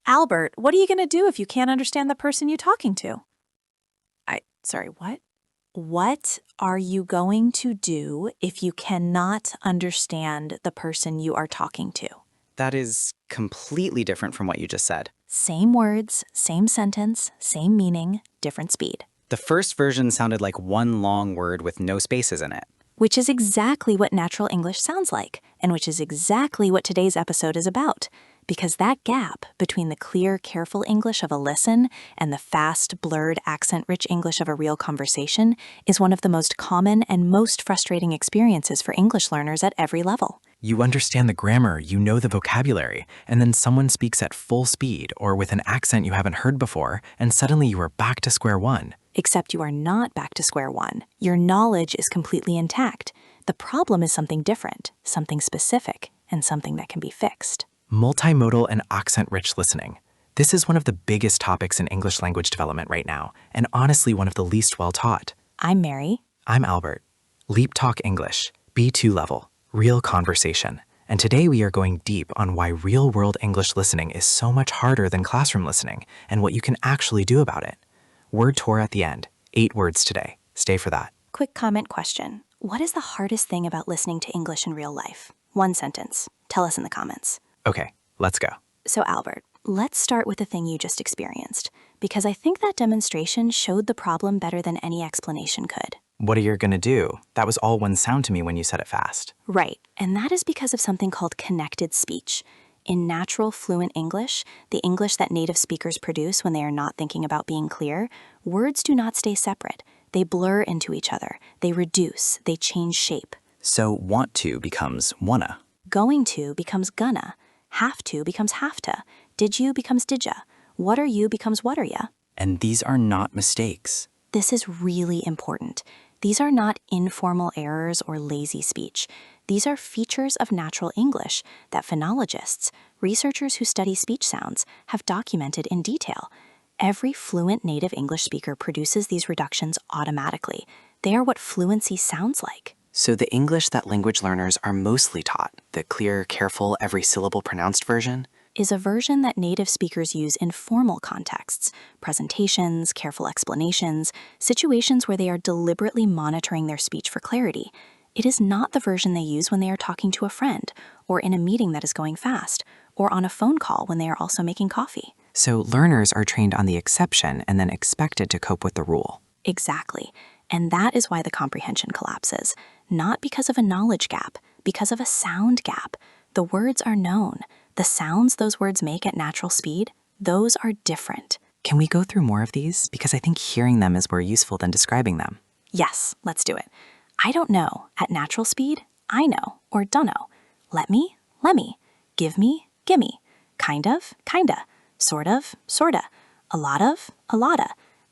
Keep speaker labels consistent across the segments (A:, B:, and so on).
A: Albert, what are you going to do if you can't understand the person you're talking to? Sorry, what? What are you going to do if you cannot understand the person you are talking to?
B: That is completely different from what you just said.
A: Same words, same sentence, same meaning, different speed.
B: The first version sounded like one long word with no spaces in it.
A: Which is exactly what natural English sounds like, and which is exactly what today's episode is about. Because that gap between the clear, careful English of a listen and the fast, blurred, accent-rich English of a real conversation is one of the most common and most frustrating experiences for English learners at every level.
C: You understand the grammar, you know the vocabulary, and then someone speaks at full speed or with an accent you haven't heard before, and suddenly you are back to square one.
A: Except you are not back to square one. Your knowledge is completely intact. The problem is something different, something specific, and something that can be fixed.
C: Multimodal and accent-rich listening. This is one of the biggest topics in English language development right now, and honestly one of the least well taught.
A: I'm Mary.
C: I'm Albert. LeapTalk English, B2 level, real conversation. And today we are going deep on why real-world English listening is so much harder than classroom listening, and what you can actually do about it. Word tour at the end. 8 words today. Stay for that.
A: Quick comment question. What is the hardest thing about listening to English in real life? 1 sentence. Tell us in the comments.
C: Okay, let's go.
A: So Albert, let's start with the thing you just experienced, because I think that demonstration showed the problem better than any explanation could.
C: What are you gonna do? That was all one sound to me when you said it fast.
A: Right, and that is because of something called connected speech. In natural, fluent English, the English that native speakers produce when they are not thinking about being clear, words do not stay separate. They blur into each other. They reduce. They change shape.
B: So want to becomes wanna.
A: Going to becomes gonna. Have to becomes have to. Did you becomes did ya. What are you becomes what are ya.
B: And these are not mistakes.
A: This is really important. These are not informal errors or lazy speech. These are features of natural English that phonologists, researchers who study speech sounds, have documented in detail. Every fluent native English speaker produces these reductions automatically. They are what fluency sounds like.
B: So the English that language learners are mostly taught, the clear, careful, every syllable pronounced version,
A: is a version that native speakers use in formal contexts, presentations, careful explanations, situations where they are deliberately monitoring their speech for clarity. It is not the version they use when they are talking to a friend, or in a meeting that is going fast, or on a phone call when they are also making coffee.
B: So learners are trained on the exception and then expected to cope with the rule.
A: Exactly. And that is why the comprehension collapses. Not because of a knowledge gap, because of a sound gap. The words are known. The sounds those words make at natural speed, those are different.
B: Can we go through more of these? Because I think hearing them is more useful than describing them.
A: Yes, let's do it. I don't know. At natural speed, I know or dunno. Let me. Give me, gimme. Kind of, kinda. Sort of, sorta. A lot of, a lotta.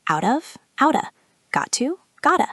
A: Out of, outa. Got to, gotta.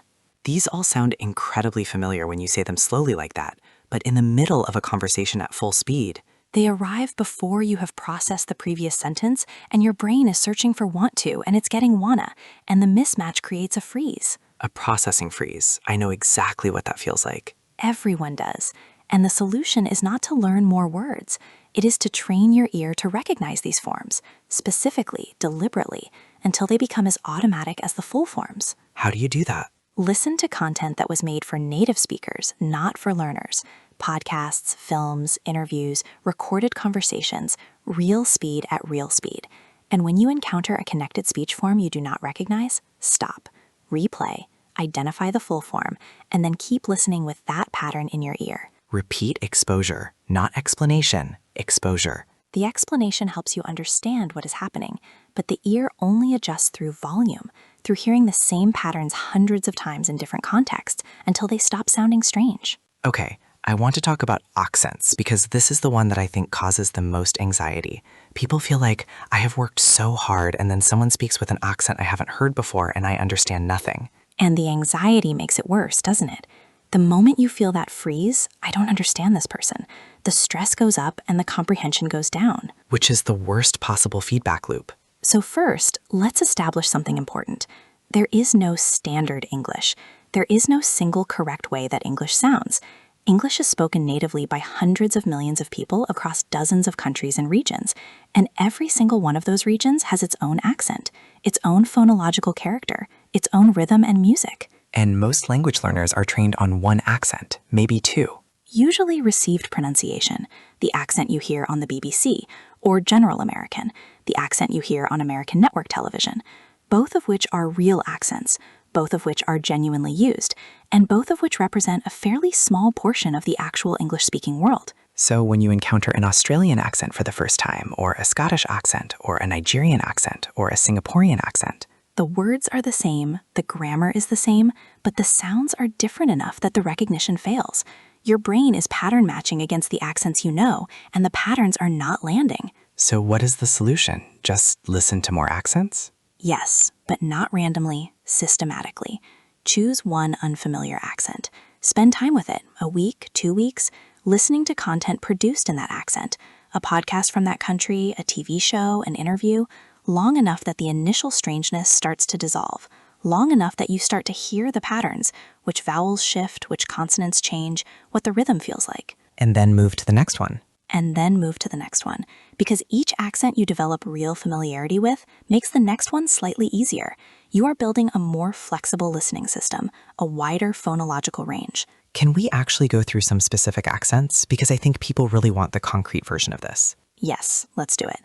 B: These all sound incredibly familiar when you say them slowly like that, but in the middle of a conversation at full speed,
A: they arrive before you have processed the previous sentence, and your brain is searching for want to, and it's getting wanna, and the mismatch creates a freeze.
B: A processing freeze. I know exactly what that feels like.
A: Everyone does. And the solution is not to learn more words. It is to train your ear to recognize these forms, specifically, deliberately, until they become as automatic as the full forms.
B: How do you do that?
A: Listen to content that was made for native speakers, not for learners. Podcasts, films, interviews, recorded conversations, real speed at real speed. And when you encounter a connected speech form you do not recognize, stop, replay, identify the full form, and then keep listening with that pattern in your ear.
B: Repeat exposure, not explanation, exposure.
A: The explanation helps you understand what is happening, but the ear only adjusts through volume, through hearing the same patterns hundreds of times in different contexts until they stop sounding strange.
B: Okay, I want to talk about accents because this is the one that I think causes the most anxiety. People feel like, I have worked so hard and then someone speaks with an accent I haven't heard before and I understand nothing.
A: And the anxiety makes it worse, doesn't it? The moment you feel that freeze, I don't understand this person, the stress goes up and the comprehension goes down.
B: Which is the worst possible feedback loop.
A: So first, let's establish something important. There is no standard English. There is no single correct way that English sounds. English is spoken natively by hundreds of millions of people across dozens of countries and regions, and every single one of those regions has its own accent, its own phonological character, its own rhythm and music.
C: And most language learners are trained on one accent, maybe two.
A: Usually received pronunciation, the accent you hear on the BBC, or General American, the accent you hear on American network television, both of which are real accents, both of which are genuinely used, and both of which represent a fairly small portion of the actual English-speaking world.
C: So when you encounter an Australian accent for the first time, or a Scottish accent, or a Nigerian accent, or a Singaporean accent,
A: the words are the same, the grammar is the same, but the sounds are different enough that the recognition fails. Your brain is pattern matching against the accents you know, and the patterns are not landing.
C: So what is the solution? Just listen to more accents?
A: Yes, but not randomly, systematically. Choose one unfamiliar accent. Spend time with it, a week, 2 weeks, listening to content produced in that accent, a podcast from that country, a TV show, an interview, long enough that the initial strangeness starts to dissolve, long enough that you start to hear the patterns, which vowels shift, which consonants change, what the rhythm feels like.
C: And then move to the next one.
A: And then move to the next one, because each accent you develop real familiarity with makes the next one slightly easier. You are building a more flexible listening system, a wider phonological range.
C: Can we actually go through some specific accents? Because I think people really want the concrete version of this.
A: Yes, let's do it.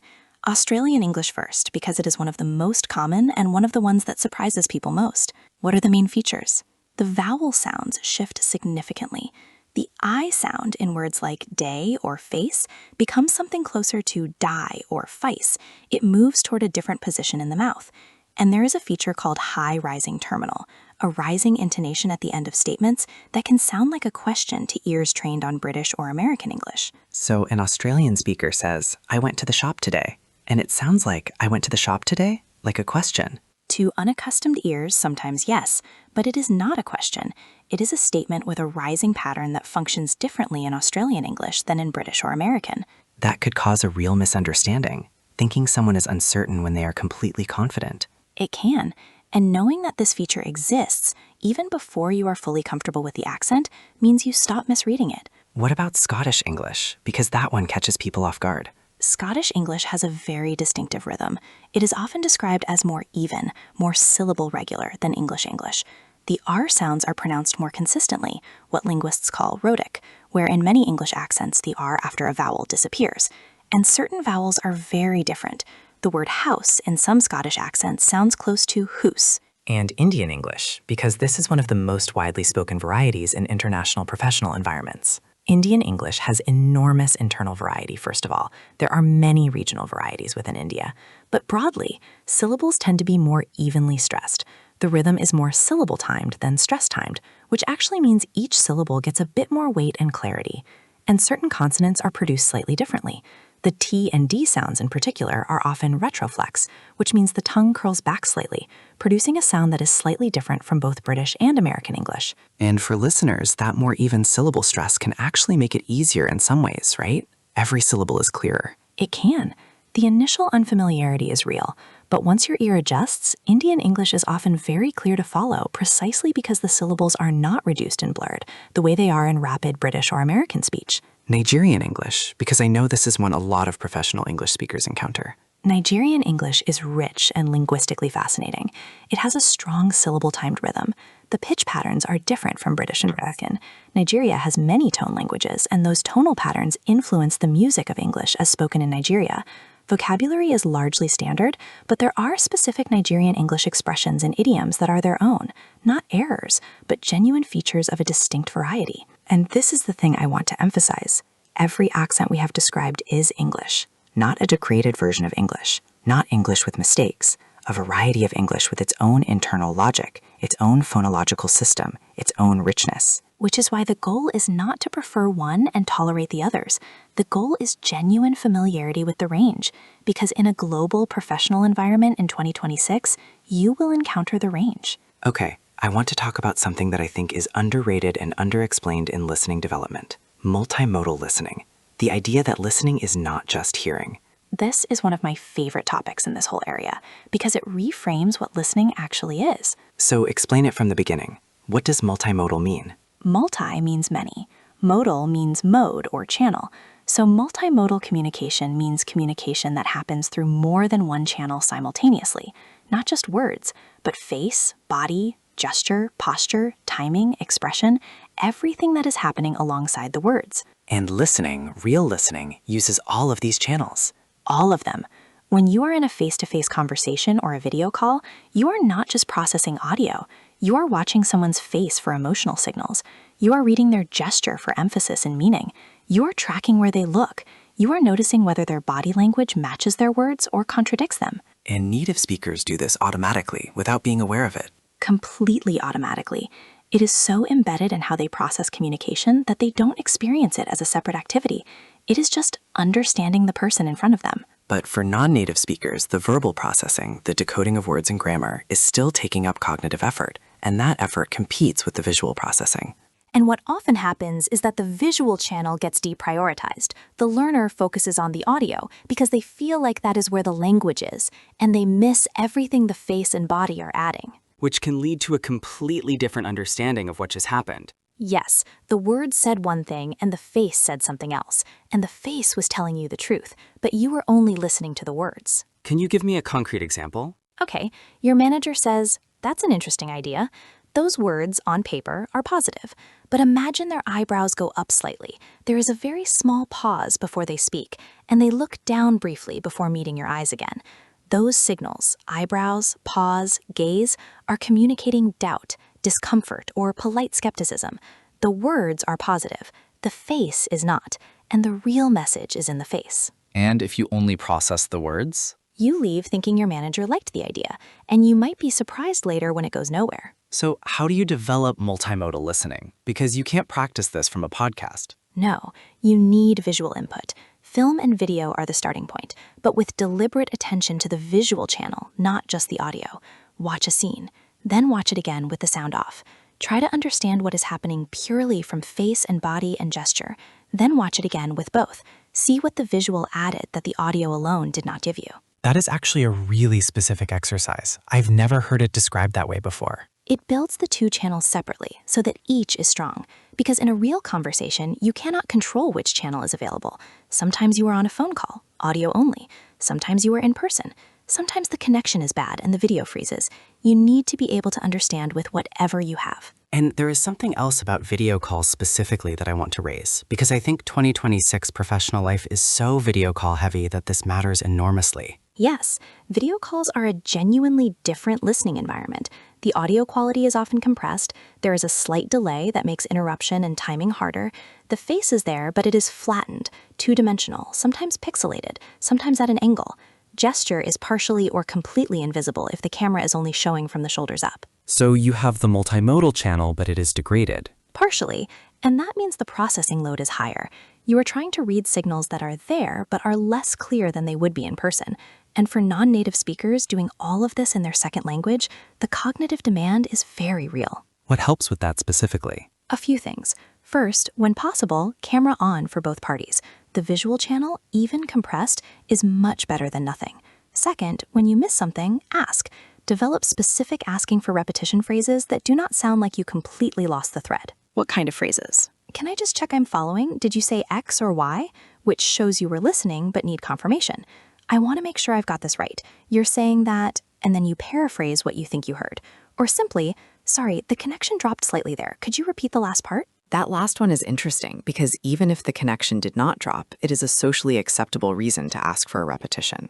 A: Australian English first, because it is one of the most common and one of the ones that surprises people most. What are the main features? The vowel sounds shift significantly. The I sound in words like day or face becomes something closer to die or face. It moves toward a different position in the mouth. And there is a feature called high rising terminal, a rising intonation at the end of statements that can sound like a question to ears trained on British or American English.
C: So an Australian speaker says, "I went to the shop today." And it sounds like, "I went to the shop today?" Like a question.
A: To unaccustomed ears, sometimes yes, but it is not a question. It is a statement with a rising pattern that functions differently in Australian English than in British or American.
C: That could cause a real misunderstanding, thinking someone is uncertain when they are completely confident.
A: It can, and knowing that this feature exists, even before you are fully comfortable with the accent, means you stop misreading it.
C: What about Scottish English? Because that one catches people off guard.
A: Scottish English has a very distinctive rhythm. It is often described as more even, more syllable regular than English English. The R sounds are pronounced more consistently, what linguists call rhotic, where in many English accents the R after a vowel disappears. And certain vowels are very different. The word house in some Scottish accents sounds close to hoose.
C: And Indian English, because this is one of the most widely spoken varieties in international professional environments. Indian English has enormous internal variety, first of all. There are many regional varieties within India. But broadly, syllables tend to be more evenly stressed. The rhythm is more syllable-timed than stress-timed, which actually means each syllable gets a bit more weight and clarity. And certain consonants are produced slightly differently. The T and D sounds in particular are often retroflex, which means the tongue curls back slightly, producing a sound that is slightly different from both British and American English. And for listeners, that more even syllable stress can actually make it easier in some ways, right? Every syllable is clearer.
A: It can. The initial unfamiliarity is real, but once your ear adjusts, Indian English is often very clear to follow precisely because the syllables are not reduced and blurred, the way they are in rapid British or American speech.
C: Nigerian English, because I know this is one a lot of professional English speakers encounter.
A: Nigerian English is rich and linguistically fascinating. It has a strong syllable-timed rhythm. The pitch patterns are different from British and American. Nigeria has many tone languages, and those tonal patterns influence the music of English as spoken in Nigeria. Vocabulary is largely standard, but there are specific Nigerian English expressions and idioms that are their own, not errors, but genuine features of a distinct variety. And this is the thing I want to emphasize. Every accent we have described is English, not a degraded version of English, not English with mistakes, a variety of English with its own internal logic, its own phonological system, its own richness. Which is why the goal is not to prefer one and tolerate the others. The goal is genuine familiarity with the range, because in a global professional environment in 2026, you will encounter the range.
C: Okay, I want to talk about something that I think is underrated and underexplained in listening development. Multimodal listening. The idea that listening is not just hearing.
A: This is one of my favorite topics in this whole area, because it reframes what listening actually is.
C: So explain it from the beginning. What does multimodal mean?
A: Multi means many. Modal means mode or channel. So multimodal communication means communication that happens through more than one channel simultaneously. Not just words, but face, body, gesture, posture, timing, expression, everything that is happening alongside the words.
B: And listening, real listening, uses all of these channels.
A: All of them. When you are in a face-to-face conversation or a video call, you are not just processing audio. You are watching someone's face for emotional signals. You are reading their gesture for emphasis and meaning. You are tracking where they look. You are noticing whether their body language matches their words or contradicts them.
B: And native speakers do this automatically without being aware of it.
A: Completely automatically. It is so embedded in how they process communication that they don't experience it as a separate activity. It is just understanding the person in front of them.
B: But for non-native speakers, the verbal processing, the decoding of words and grammar, is still taking up cognitive effort, and that effort competes with the visual processing.
D: And what often happens is that the visual channel gets deprioritized. The learner focuses on the audio because they feel like that is where the language is, and they miss everything the face and body are adding.
E: Which can lead to a completely different understanding of what just happened.
D: Yes, the words said one thing and the face said something else, and the face was telling you the truth, but you were only listening to the words.
E: Can you give me a concrete example?
D: Okay, your manager says, "That's an interesting idea." Those words on paper are positive, but imagine their eyebrows go up slightly. There is a very small pause before they speak, and they look down briefly before meeting your eyes again. Those signals, eyebrows, pause, gaze, are communicating doubt, discomfort, or polite skepticism. The words are positive, the face is not, and the real message is in the face.
C: And if you only process the words?
D: You leave thinking your manager liked the idea, and you might be surprised later when it goes nowhere.
C: So how do you develop multimodal listening? Because you can't practice this from a podcast.
D: No, you need visual input. Film and video are the starting point, but with deliberate attention to the visual channel, not just the audio. Watch a scene, then watch it again with the sound off. Try to understand what is happening purely from face and body and gesture, then watch it again with both. See what the visual added that the audio alone did not give you.
C: That is actually a really specific exercise. I've never heard it described that way before.
D: It builds the two channels separately so that each is strong. Because in a real conversation, you cannot control which channel is available. Sometimes you are on a phone call, audio only. Sometimes you are in person. Sometimes the connection is bad and the video freezes. You need to be able to understand with whatever you have.
B: And there is something else about video calls specifically that I want to raise, because I think 2026 professional life is so video call heavy that this matters enormously.
D: Yes, video calls are a genuinely different listening environment. The audio quality is often compressed. There is a slight delay that makes interruption and timing harder. The face is there, but it is flattened, two-dimensional, sometimes pixelated, sometimes at an angle. Gesture is partially or completely invisible if the camera is only showing from the shoulders up.
E: So you have the multimodal channel, but it is degraded.
D: Partially, and that means the processing load is higher. You are trying to read signals that are there, but are less clear than they would be in person. And for non-native speakers doing all of this in their second language, the cognitive demand is very real.
E: What helps with that specifically?
D: A few things. First, when possible, camera on for both parties. The visual channel, even compressed, is much better than nothing. Second, when you miss something, ask. Develop specific asking for repetition phrases that do not sound like you completely lost the thread.
A: What kind of phrases?
D: Can I just check I'm following? Did you say X or Y? Which shows you were listening but need confirmation. I want to make sure I've got this right. You're saying that, and then you paraphrase what you think you heard. Or simply, sorry, the connection dropped slightly there. Could you repeat the last part?
F: That last one is interesting because even if the connection did not drop, it is a socially acceptable reason to ask for a repetition.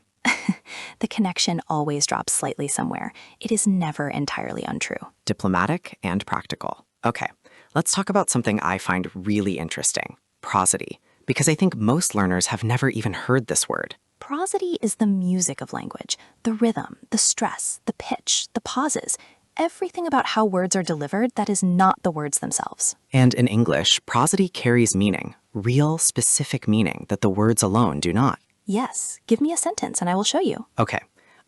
D: The connection always drops slightly somewhere. It is never entirely untrue.
F: Diplomatic and practical. Okay, let's talk about something I find really interesting, prosody, because I think most learners have never even heard this word.
D: Prosody is the music of language, the rhythm, the stress, the pitch, the pauses, everything about how words are delivered that is not the words themselves.
F: And in English, prosody carries meaning, real, specific meaning that the words alone do not.
D: Yes, give me a sentence and I will show you.
F: Okay,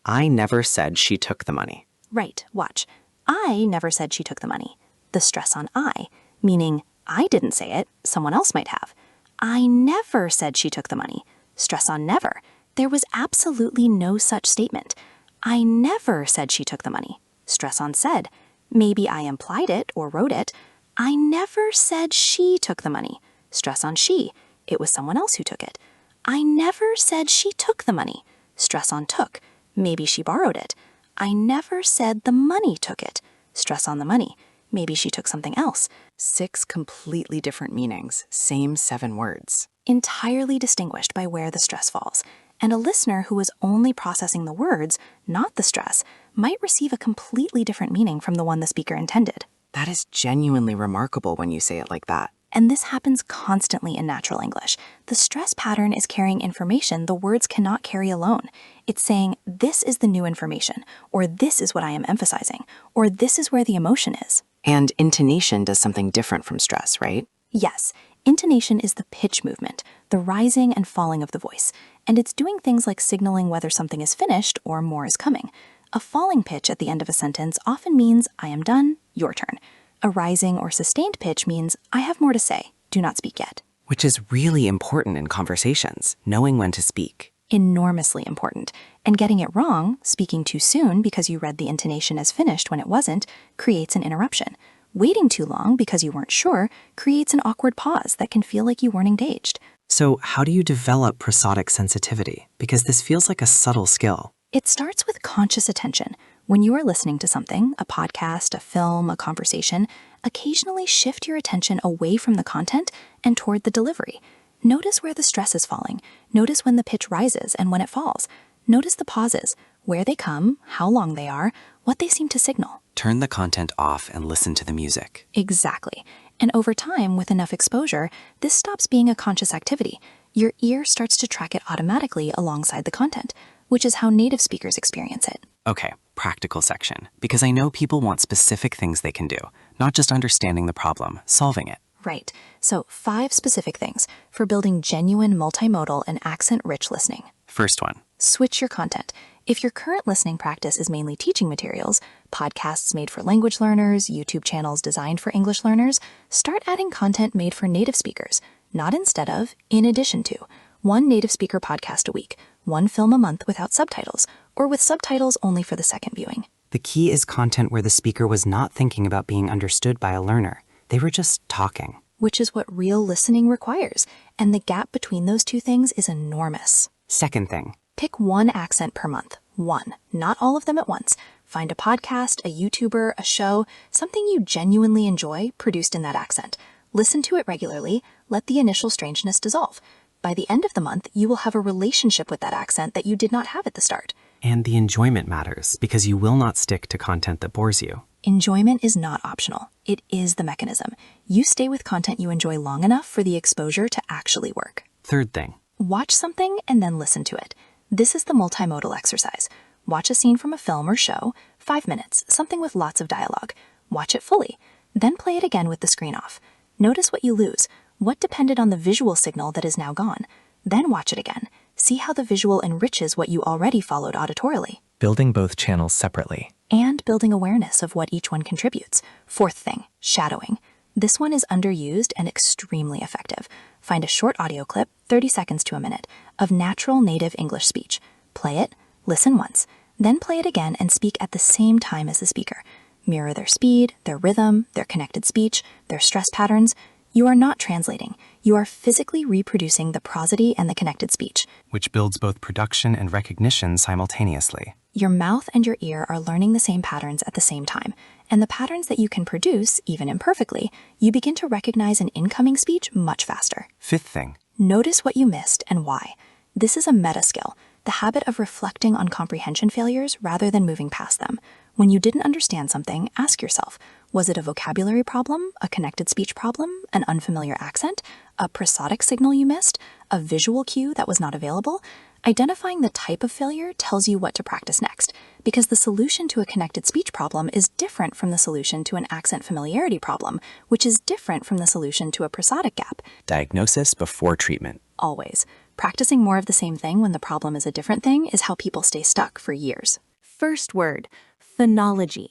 F: I never said she took the money.
D: Right, watch. I never said she took the money. The stress on I, meaning I didn't say it, someone else might have. I never said she took the money. Stress on never. There was absolutely no such statement. I never said she took the money. Stress on said. Maybe I implied it or wrote it. I never said she took the money. Stress on she. It was someone else who took it. I never said she took the money. Stress on took. Maybe she borrowed it. I never said the money took it. Stress on the money. Maybe she took something else.
F: 6 completely different meanings, same 7 words.
D: Entirely distinguished by where the stress falls. And a listener who is only processing the words, not the stress, might receive a completely different meaning from the one the speaker intended.
F: That is genuinely remarkable when you say it like that.
D: And this happens constantly in natural English. The stress pattern is carrying information the words cannot carry alone. It's saying, this is the new information, or this is what I am emphasizing, or this is where the emotion is.
F: And intonation does something different from stress, right?
D: Yes, intonation is the pitch movement, the rising and falling of the voice, and it's doing things like signaling whether something is finished or more is coming. A falling pitch at the end of a sentence often means, I am done, your turn. A rising or sustained pitch means, I have more to say, do not speak yet.
F: Which is really important in conversations, knowing when to speak.
D: Enormously important. And getting it wrong, speaking too soon because you read the intonation as finished when it wasn't, creates an interruption. Waiting too long because you weren't sure creates an awkward pause that can feel like you weren't engaged.
C: So how do you develop prosodic sensitivity? Because this feels like a subtle skill.
D: It starts with conscious attention. When you are listening to something, a podcast, a film, a conversation, occasionally shift your attention away from the content and toward the delivery. Notice where the stress is falling. Notice when the pitch rises and when it falls. Notice the pauses, where they come, how long they are, what they seem to signal.
E: Turn the content off and listen to the music.
D: Exactly. And over time, with enough exposure, this stops being a conscious activity. Your ear starts to track it automatically alongside the content, which is how native speakers experience it.
E: Okay, practical section. Because I know people want specific things they can do, not just understanding the problem, solving it.
D: Right. So 5 specific things for building genuine multimodal and accent-rich listening.
E: First one.
D: Switch your content. If your current listening practice is mainly teaching materials, podcasts made for language learners, YouTube channels designed for English learners, start adding content made for native speakers, not instead of, in addition to. 1 native speaker podcast a week, 1 film a month without subtitles, or with subtitles only for the second viewing.
B: The key is content where the speaker was not thinking about being understood by a learner. They were just talking.
D: Which is what real listening requires, and the gap between those two things is enormous.
B: Second thing.
D: Pick 1 accent per month. 1, not all of them at once. Find a podcast, a YouTuber, a show, something you genuinely enjoy produced in that accent. Listen to it regularly, let the initial strangeness dissolve. By the end of the month, you will have a relationship with that accent that you did not have at the start.
C: And the enjoyment matters, because you will not stick to content that bores you.
D: Enjoyment is not optional. It is the mechanism. You stay with content you enjoy long enough for the exposure to actually work.
C: Third thing.
D: Watch something and then listen to it. This is the multimodal exercise. Watch a scene from a film or show, 5 minutes, something with lots of dialogue. Watch it fully. Then play it again with the screen off. Notice what you lose. What depended on the visual signal that is now gone? Then watch it again. See how the visual enriches what you already followed auditorily.
C: Building both channels separately.
D: And building awareness of what each one contributes. Fourth thing, shadowing. This one is underused and extremely effective. Find a short audio clip, 30 seconds to a minute, of natural native English speech. Play it, listen once, then play it again and speak at the same time as the speaker. Mirror their speed, their rhythm, their connected speech, their stress patterns. You are not translating. You are physically reproducing the prosody and the connected speech.
C: Which builds both production and recognition simultaneously.
D: Your mouth and your ear are learning the same patterns at the same time, and the patterns that you can produce, even imperfectly, you begin to recognize in incoming speech much faster.
C: Fifth thing.
D: Notice what you missed and why. This is a meta skill, the habit of reflecting on comprehension failures rather than moving past them. When you didn't understand something, ask yourself, was it a vocabulary problem, a connected speech problem, an unfamiliar accent, a prosodic signal you missed, a visual cue that was not available? Identifying the type of failure tells you what to practice next, because the solution to a connected speech problem is different from the solution to an accent familiarity problem, which is different from the solution to a prosodic gap.
E: Diagnosis before treatment.
D: Always. Practicing more of the same thing when the problem is a different thing is how people stay stuck for years.
A: First word, phonology.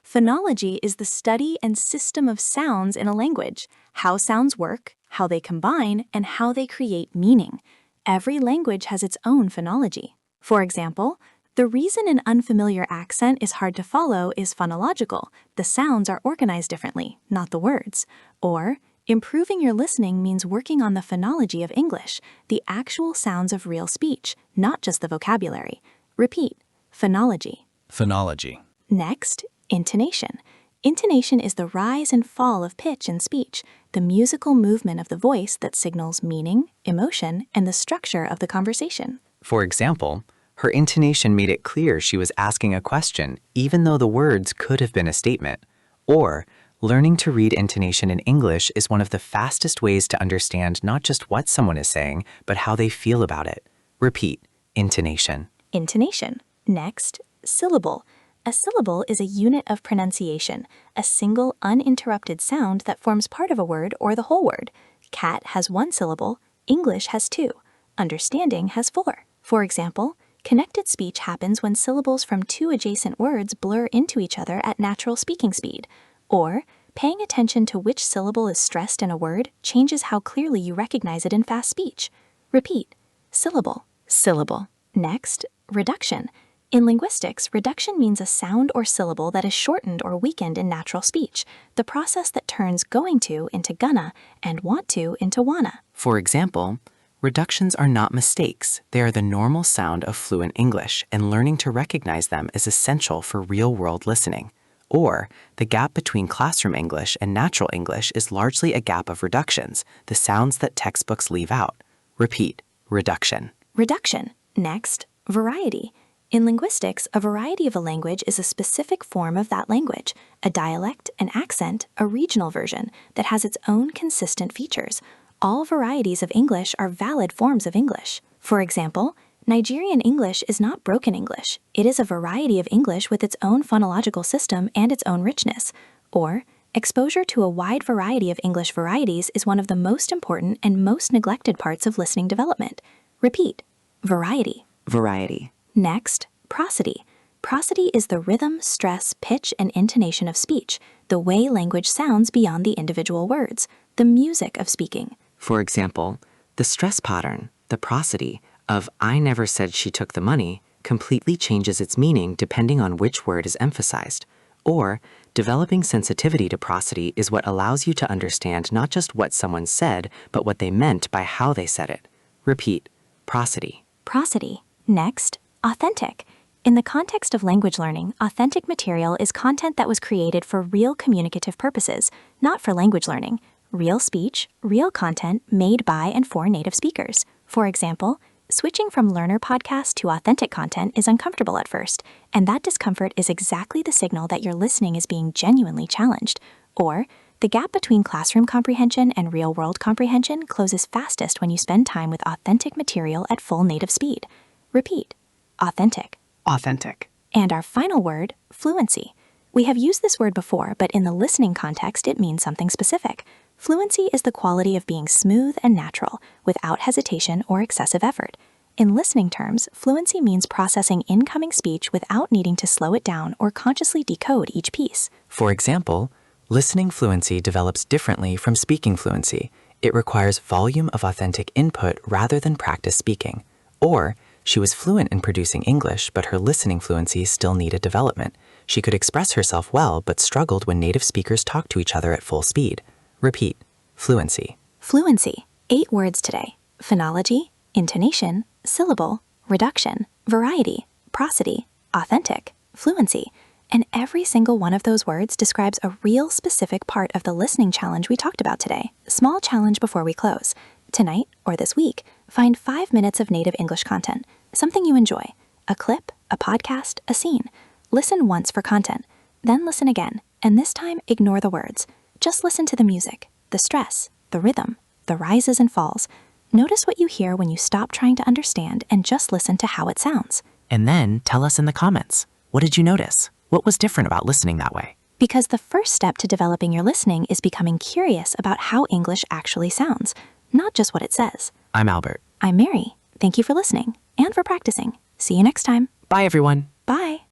A: Phonology is the study and system of sounds in a language, how sounds work, how they combine, and how they create meaning. Every language has its own phonology. For example, the reason an unfamiliar accent is hard to follow is phonological. The sounds are organized differently, not the words. Or,
D: Improving your listening means working on the phonology of English, the actual sounds of real speech, not just the vocabulary. Repeat, phonology.
C: Phonology.
D: Next, intonation. Intonation is the rise and fall of pitch in speech, the musical movement of the voice that signals meaning, emotion, and the structure of the conversation.
E: For example, her intonation made it clear she was asking a question, even though the words could have been a statement. Or, learning to read intonation in English is one of the fastest ways to understand not just what someone is saying, but how they feel about it. Repeat, intonation.
D: Intonation. Next, syllable. A syllable is a unit of pronunciation, a single uninterrupted sound that forms part of a word or the whole word. Cat has 1 syllable, English has 2, understanding has 4. For example, connected speech happens when syllables from 2 adjacent words blur into each other at natural speaking speed. Or, paying attention to which syllable is stressed in a word changes how clearly you recognize it in fast speech. Repeat, syllable, syllable. Next, reduction. In linguistics, reduction means a sound or syllable that is shortened or weakened in natural speech, the process that turns going to into gonna and want to into wanna.
E: For example, reductions are not mistakes. They are the normal sound of fluent English, and learning to recognize them is essential for real-world listening. Or, the gap between classroom English and natural English is largely a gap of reductions, the sounds that textbooks leave out. Repeat, reduction.
D: Reduction. Next, variety. In linguistics, a variety of a language is a specific form of that language, a dialect, an accent, a regional version that has its own consistent features. All varieties of English are valid forms of English. For example, Nigerian English is not broken English. It is a variety of English with its own phonological system and its own richness. Or, exposure to a wide variety of English varieties is one of the most important and most neglected parts of listening development. Repeat, variety.
F: Variety.
D: Next, prosody. Prosody is the rhythm, stress, pitch, and intonation of speech, the way language sounds beyond the individual words, the music of speaking.
F: For example, the stress pattern, the prosody, of I never said she took the money completely changes its meaning depending on which word is emphasized. Or, developing sensitivity to prosody is what allows you to understand not just what someone said, but what they meant by how they said it. Repeat, prosody.
D: Prosody. Next, authentic. In the context of language learning, authentic material is content that was created for real communicative purposes, not for language learning. Real speech, real content made by and for native speakers. For example, switching from learner podcast to authentic content is uncomfortable at first, and that discomfort is exactly the signal that your listening is being genuinely challenged. Or, the gap between classroom comprehension and real-world comprehension closes fastest when you spend time with authentic material at full native speed. Repeat, authentic.
B: Authentic.
D: And our final word, fluency. We have used this word before, but in the listening context, it means something specific. Fluency is the quality of being smooth and natural, without hesitation or excessive effort. In listening terms, fluency means processing incoming speech without needing to slow it down or consciously decode each piece.
E: For example, listening fluency develops differently from speaking fluency. It requires volume of authentic input rather than practice speaking. Or, she was fluent in producing English, but her listening fluency still needed development. She could express herself well, but struggled when native speakers talked to each other at full speed. Repeat, fluency.
D: Fluency. 8 words today. Phonology, intonation, syllable, reduction, variety, prosody, authentic, fluency. And every single one of those words describes a real specific part of the listening challenge we talked about today. Small challenge before we close. Tonight, or this week, find 5 minutes of native English content, something you enjoy, a clip, a podcast, a scene. Listen once for content, then listen again, and this time ignore the words. Just listen to the music, the stress, the rhythm, the rises and falls. Notice what you hear when you stop trying to understand and just listen to how it sounds.
E: And then tell us in the comments, what did you notice? What was different about listening that way?
D: Because the first step to developing your listening is becoming curious about how English actually sounds, not just what it says.
E: I'm Albert.
D: I'm Mary. Thank you for listening and for practicing. See you next time.
E: Bye, everyone.
D: Bye.